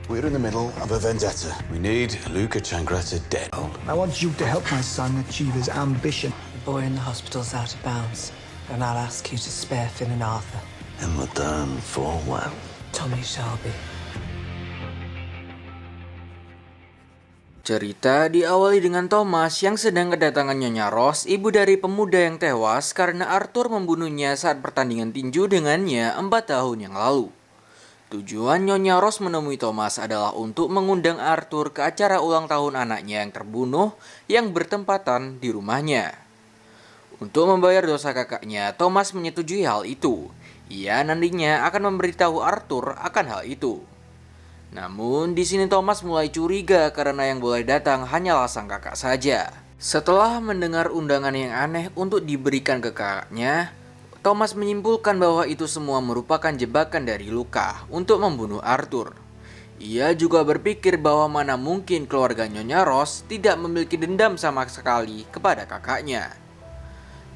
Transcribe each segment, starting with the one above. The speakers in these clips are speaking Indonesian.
We're in the middle of a vendetta. We need Luca Changretta dead. I want you to help my son achieve his ambition. The boy in the hospital's out of bounds, and I'll ask you to spare Finn and Arthur. In return for what? Tommy Shelby. Cerita diawali dengan Thomas yang sedang kedatangan Nyonya Rose, ibu dari pemuda yang tewas karena Arthur membunuhnya saat pertandingan tinju dengannya 4 tahun yang lalu. Tujuan Nyonya Rose menemui Thomas adalah untuk mengundang Arthur ke acara ulang tahun anaknya yang terbunuh yang bertempatan di rumahnya. Untuk membayar dosa kakaknya, Thomas menyetujui hal itu. Ia nantinya akan memberitahu Arthur akan hal itu. Namun di sini Thomas mulai curiga karena yang boleh datang hanyalah sang kakak saja. Setelah mendengar undangan yang aneh untuk diberikan ke kakaknya, Thomas menyimpulkan bahwa itu semua merupakan jebakan dari Luca untuk membunuh Arthur. Ia juga berpikir bahwa mana mungkin keluarga Nyonya Rose tidak memiliki dendam sama sekali kepada kakaknya.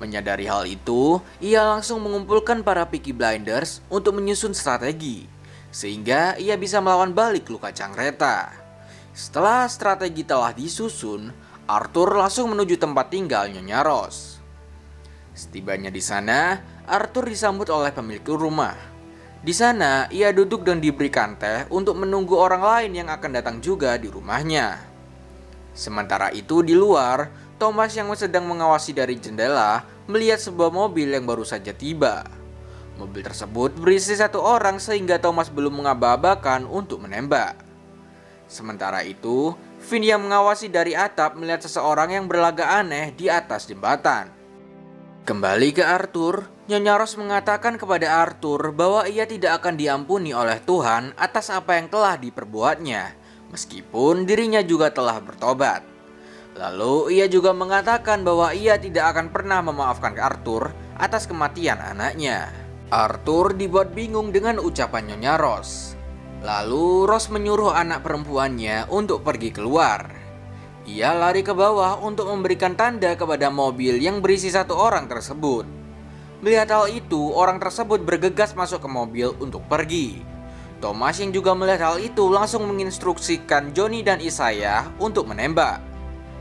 Menyadari hal itu, ia langsung mengumpulkan para Peaky Blinders untuk menyusun strategi, sehingga ia bisa melawan balik Luca Changretta. Setelah strategi telah disusun, Arthur langsung menuju tempat tinggal Nyonya Rose. Setibanya di sana, Arthur disambut oleh pemilik rumah. Di sana, ia duduk dan diberikan teh untuk menunggu orang lain yang akan datang juga di rumahnya. Sementara itu di luar, Thomas yang sedang mengawasi dari jendela melihat sebuah mobil yang baru saja tiba. Mobil tersebut berisi 1 orang sehingga Thomas belum mengaba-abakan untuk menembak. Sementara itu, Finn yang mengawasi dari atap melihat seseorang yang berlagak aneh di atas jembatan. Kembali ke Arthur, Nyonya Rose mengatakan kepada Arthur bahwa ia tidak akan diampuni oleh Tuhan atas apa yang telah diperbuatnya, meskipun dirinya juga telah bertobat. Lalu ia juga mengatakan bahwa ia tidak akan pernah memaafkan Arthur atas kematian anaknya. Arthur dibuat bingung dengan ucapan Nyonya Rose. Lalu Rose menyuruh anak perempuannya untuk pergi keluar. Ia lari ke bawah untuk memberikan tanda kepada mobil yang berisi 1 orang tersebut. Melihat hal itu, orang tersebut bergegas masuk ke mobil untuk pergi. Thomas yang juga melihat hal itu langsung menginstruksikan Johnny dan Isaiah untuk menembak.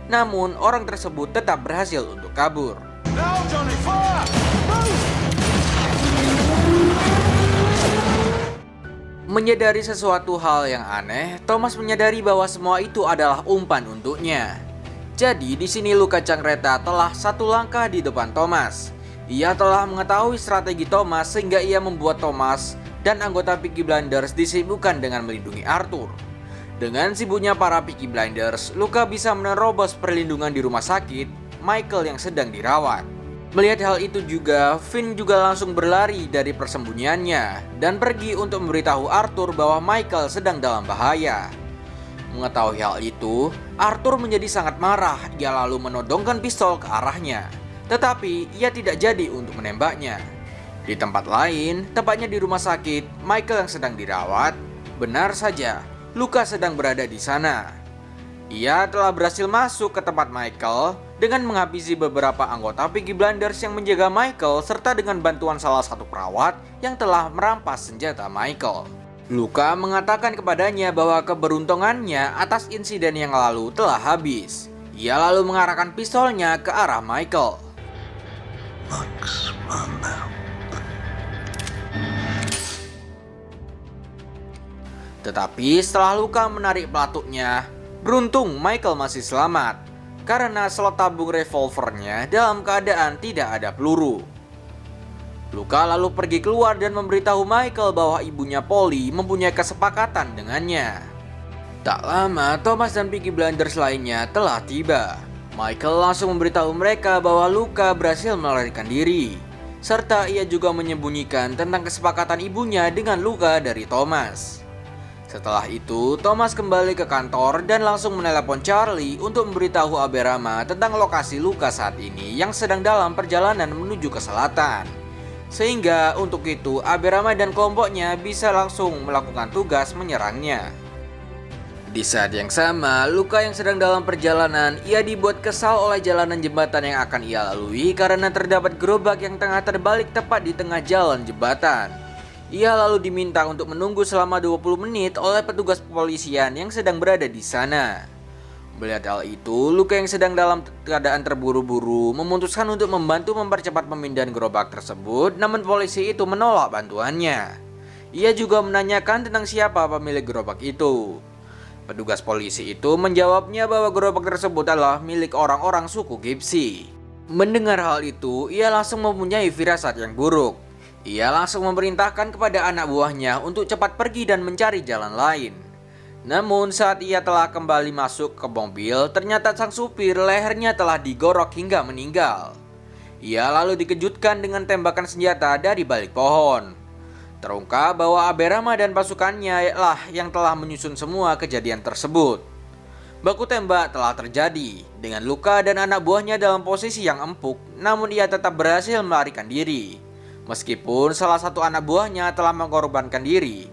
Namun orang tersebut tetap berhasil untuk kabur. Now, Johnny, fire! Move! Menyadari sesuatu hal yang aneh, Thomas menyadari bahwa semua itu adalah umpan untuknya. Jadi di sini Luca Changretta telah 1 langkah di depan Thomas. Ia telah mengetahui strategi Thomas sehingga ia membuat Thomas dan anggota Peaky Blinders disibukkan dengan melindungi Arthur. Dengan sibuknya para Peaky Blinders, Luca bisa menerobos perlindungan di rumah sakit Michael yang sedang dirawat. Melihat hal itu juga, Finn juga langsung berlari dari persembunyiannya dan pergi untuk memberitahu Arthur bahwa Michael sedang dalam bahaya. Mengetahui hal itu, Arthur menjadi sangat marah. Ia lalu menodongkan pistol ke arahnya, tetapi ia tidak jadi untuk menembaknya. Di tempat lain, tepatnya di rumah sakit Michael yang sedang dirawat, benar saja Luca sedang berada di sana. Ia telah berhasil masuk ke tempat Michael dengan menghabisi beberapa anggota Peaky Blinders yang menjaga Michael serta dengan bantuan salah satu perawat yang telah merampas senjata Michael. Luca mengatakan kepadanya bahwa keberuntungannya atas insiden yang lalu telah habis. Ia lalu mengarahkan pistolnya ke arah Michael. Lux, run now. Tetapi setelah Luca menarik pelatuknya, beruntung Michael masih selamat karena slot tabung revolvernya dalam keadaan tidak ada peluru. Luca lalu pergi keluar dan memberitahu Michael bahwa ibunya Polly mempunyai kesepakatan dengannya. Tak lama, Thomas dan Peaky Blinders lainnya telah tiba. Michael langsung memberitahu mereka bahwa Luca berhasil melarikan diri, serta ia juga menyembunyikan tentang kesepakatan ibunya dengan Luca dari Thomas. Setelah itu, Thomas kembali ke kantor dan langsung menelepon Charlie untuk memberitahu Aberama tentang lokasi Luca saat ini yang sedang dalam perjalanan menuju ke selatan. Sehingga untuk itu, Aberama dan kelompoknya bisa langsung melakukan tugas menyerangnya. Di saat yang sama, Luca yang sedang dalam perjalanan, ia dibuat kesal oleh jalanan jembatan yang akan ia lalui karena terdapat gerobak yang tengah terbalik tepat di tengah jalan jembatan. Ia lalu diminta untuk menunggu selama 20 menit oleh petugas kepolisian yang sedang berada di sana. Melihat hal itu, Luka yang sedang dalam keadaan terburu-buru memutuskan untuk membantu mempercepat pemindahan gerobak tersebut, namun polisi itu menolak bantuannya. Ia juga menanyakan tentang siapa pemilik gerobak itu. Petugas polisi itu menjawabnya bahwa gerobak tersebut adalah milik orang-orang suku Gypsy. Mendengar hal itu, ia langsung mempunyai firasat yang buruk. Ia langsung memerintahkan kepada anak buahnya untuk cepat pergi dan mencari jalan lain. Namun saat ia telah kembali masuk ke mobil, ternyata sang supir lehernya telah digorok hingga meninggal. Ia lalu dikejutkan dengan tembakan senjata dari balik pohon. Terungkap bahwa Aberama dan pasukannya lah yang telah menyusun semua kejadian tersebut. Baku tembak telah terjadi dengan Luka dan anak buahnya dalam posisi yang empuk, namun ia tetap berhasil melarikan diri. Meskipun salah satu anak buahnya telah mengorbankan diri,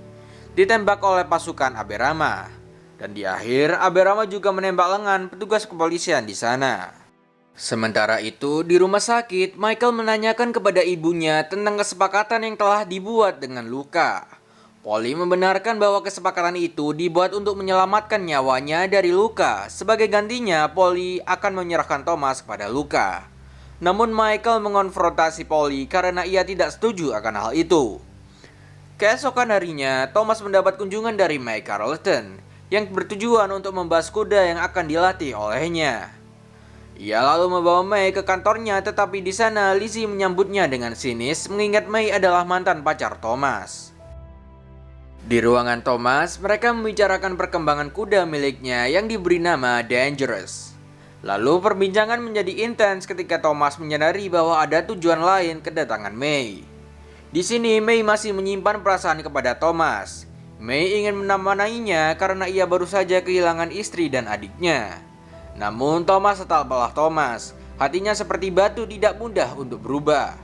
ditembak oleh pasukan Aberama. Dan di akhir, Aberama juga menembak lengan petugas kepolisian di sana. Sementara itu, di rumah sakit, Michael menanyakan kepada ibunya tentang kesepakatan yang telah dibuat dengan Luka. Polly membenarkan bahwa kesepakatan itu dibuat untuk menyelamatkan nyawanya dari Luka. Sebagai gantinya, Polly akan menyerahkan Thomas kepada Luka. Namun Michael mengonfrontasi Polly karena ia tidak setuju akan hal itu. Keesokan harinya, Thomas mendapat kunjungan dari May Carleton yang bertujuan untuk membahas kuda yang akan dilatih olehnya. Ia lalu membawa May ke kantornya, tetapi di sana Lizzie menyambutnya dengan sinis mengingat May adalah mantan pacar Thomas. Di ruangan Thomas, mereka membicarakan perkembangan kuda miliknya yang diberi nama Dangerous. Lalu perbincangan menjadi intens ketika Thomas menyadari bahwa ada tujuan lain kedatangan May. Di sini May masih menyimpan perasaan kepada Thomas. May ingin menemaninya karena ia baru saja kehilangan istri dan adiknya. Namun Thomas tetap belah Thomas. Hatinya seperti batu, tidak mudah untuk berubah.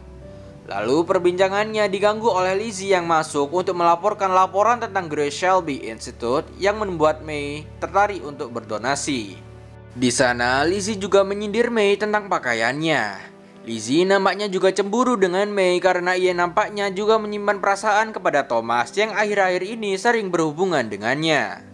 Lalu perbincangannya diganggu oleh Lizzie yang masuk untuk melaporkan laporan tentang Grace Shelby Institute yang membuat May tertarik untuk berdonasi. Di sana Lizzie juga menyindir May tentang pakaiannya. Lizzie nampaknya juga cemburu dengan May karena ia nampaknya juga menyimpan perasaan kepada Thomas yang akhir-akhir ini sering berhubungan dengannya.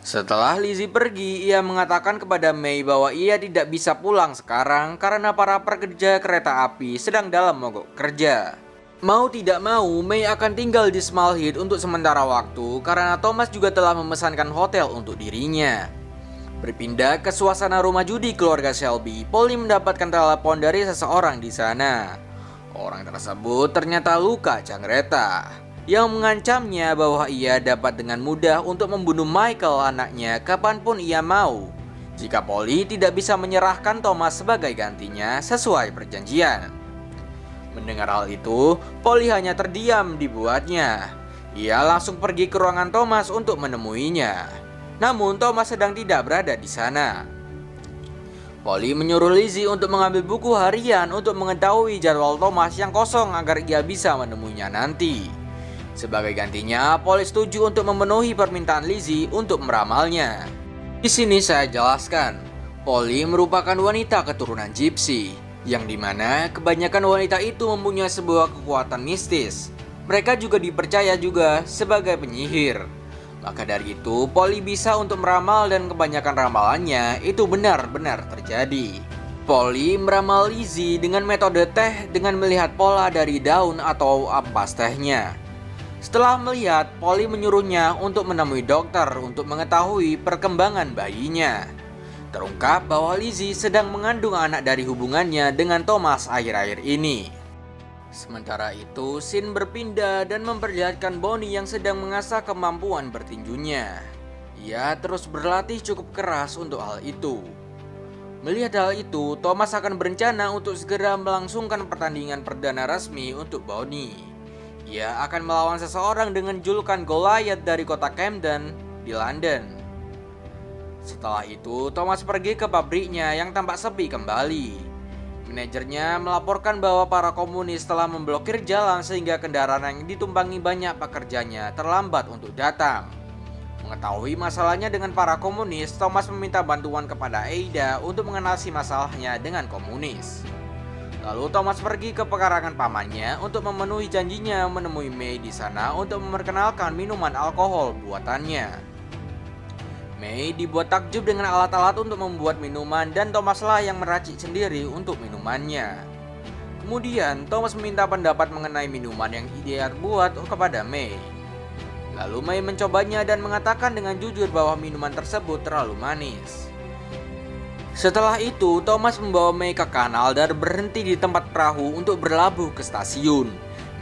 Setelah Lizzie pergi, ia mengatakan kepada May bahwa ia tidak bisa pulang sekarang karena para pekerja kereta api sedang dalam mogok kerja. Mau tidak mau, May akan tinggal di Small Heath untuk sementara waktu karena Thomas juga telah memesankan hotel untuk dirinya. Berpindah ke suasana rumah judi keluarga Shelby, Polly mendapatkan telepon dari seseorang di sana. Orang tersebut ternyata Luka Changreta, yang mengancamnya bahwa ia dapat dengan mudah untuk membunuh Michael anaknya kapanpun ia mau, jika Polly tidak bisa menyerahkan Thomas sebagai gantinya sesuai perjanjian. Mendengar hal itu, Polly hanya terdiam dibuatnya. Ia langsung pergi ke ruangan Thomas untuk menemuinya. Namun Thomas sedang tidak berada di sana. Polly menyuruh Lizzie untuk mengambil buku harian untuk mengetahui jadwal Thomas yang kosong agar ia bisa menemuinya nanti. Sebagai gantinya, Polly setuju untuk memenuhi permintaan Lizzie untuk meramalnya. Di sini saya jelaskan, Polly merupakan wanita keturunan Gypsy, yang dimana kebanyakan wanita itu mempunyai sebuah kekuatan mistis. Mereka juga dipercaya juga sebagai penyihir. Maka dari itu, Polly bisa untuk meramal dan kebanyakan ramalannya itu benar-benar terjadi. Polly meramal Lizzie dengan metode teh dengan melihat pola dari daun atau ampas tehnya. Setelah melihat, Polly menyuruhnya untuk menemui dokter untuk mengetahui perkembangan bayinya. Terungkap bahwa Lizzie sedang mengandung anak dari hubungannya dengan Thomas akhir-akhir ini. Sementara itu, scene berpindah dan memperlihatkan Bonnie yang sedang mengasah kemampuan bertinjunya. Ia terus berlatih cukup keras untuk hal itu. Melihat hal itu, Thomas akan berencana untuk segera melangsungkan pertandingan perdana resmi untuk Bonnie. Ia akan melawan seseorang dengan julukan Goliath dari kota Camden di London. Setelah itu, Thomas pergi ke pabriknya yang tampak sepi kembali. Manajernya melaporkan bahwa para komunis telah memblokir jalan sehingga kendaraan yang ditumpangi banyak pekerjanya terlambat untuk datang. Mengetahui masalahnya dengan para komunis, Thomas meminta bantuan kepada Aida untuk mengatasi masalahnya dengan komunis. Lalu Thomas pergi ke pekarangan pamannya untuk memenuhi janjinya menemui May di sana untuk memperkenalkan minuman alkohol buatannya. May dibuat takjub dengan alat-alat untuk membuat minuman dan Thomaslah yang meracik sendiri untuk minumannya. Kemudian Thomas meminta pendapat mengenai minuman yang dia buat kepada May. Lalu May mencobanya dan mengatakan dengan jujur bahwa minuman tersebut terlalu manis. Setelah itu, Thomas membawa May ke kanal dan berhenti di tempat perahu untuk berlabuh ke stasiun.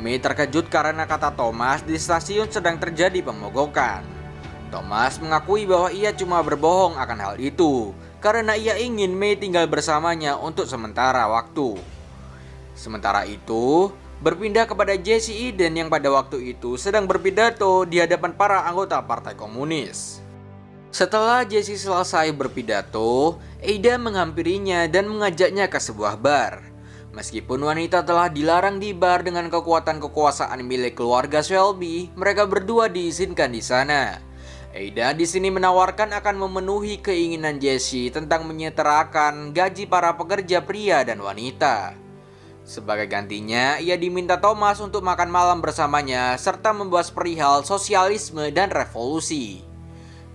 May terkejut karena kata Thomas di stasiun sedang terjadi pemogokan. Thomas mengakui bahwa ia cuma berbohong akan hal itu, karena ia ingin May tinggal bersamanya untuk sementara waktu. Sementara itu, berpindah kepada Jesse Eden yang pada waktu itu sedang berpidato di hadapan para anggota Partai Komunis. Setelah Jesse selesai berpidato, Ada menghampirinya dan mengajaknya ke sebuah bar. Meskipun wanita telah dilarang di bar dengan kekuatan kekuasaan milik keluarga Shelby, mereka berdua diizinkan di sana. Ada di sini menawarkan akan memenuhi keinginan Jesse tentang menyetarakan gaji para pekerja pria dan wanita. Sebagai gantinya, ia diminta Thomas untuk makan malam bersamanya serta membahas perihal sosialisme dan revolusi.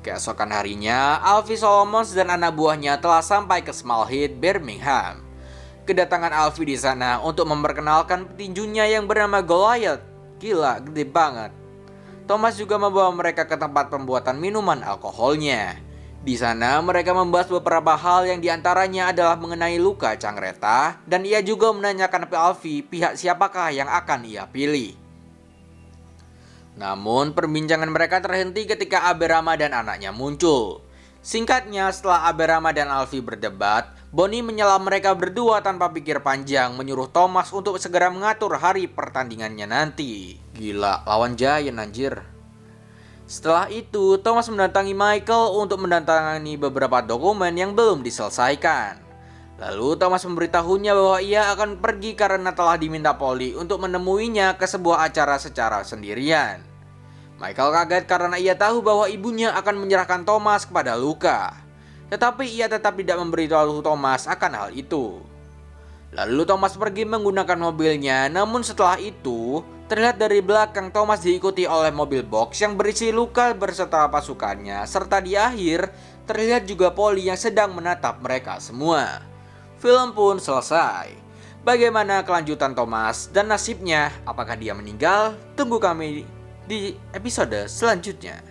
Keesokan harinya, Alfie Solomons dan anak buahnya telah sampai ke Small Heath, Birmingham. Kedatangan Alfie di sana untuk memperkenalkan petinjunya yang bernama Goliath. Gila, gede banget. Thomas juga membawa mereka ke tempat pembuatan minuman alkoholnya. Di sana mereka membahas beberapa hal yang diantaranya adalah mengenai luka Cangreta, dan ia juga menanyakan ke Alfie pihak siapakah yang akan ia pilih. Namun perbincangan mereka terhenti ketika Aberama dan anaknya muncul. Singkatnya, setelah Aberama dan Alfie berdebat, Bonnie menyela mereka berdua tanpa pikir panjang, menyuruh Thomas untuk segera mengatur hari pertandingannya nanti. Gila, lawan Giant anjir. Setelah itu, Thomas mendatangi Michael untuk mendatangani beberapa dokumen yang belum diselesaikan. Lalu Thomas memberitahunya bahwa ia akan pergi karena telah diminta Polly untuk menemuinya ke sebuah acara secara sendirian. Michael kaget karena ia tahu bahwa ibunya akan menyerahkan Thomas kepada Luka. Tetapi ia tetap tidak memberitahu Thomas akan hal itu. Lalu Thomas pergi menggunakan mobilnya, namun setelah itu terlihat dari belakang Thomas diikuti oleh mobil box yang berisi Luka berserta pasukannya, serta di akhir terlihat juga Polly yang sedang menatap mereka semua. Film pun selesai. Bagaimana kelanjutan Thomas dan nasibnya? Apakah dia meninggal? Tunggu kami di episode selanjutnya.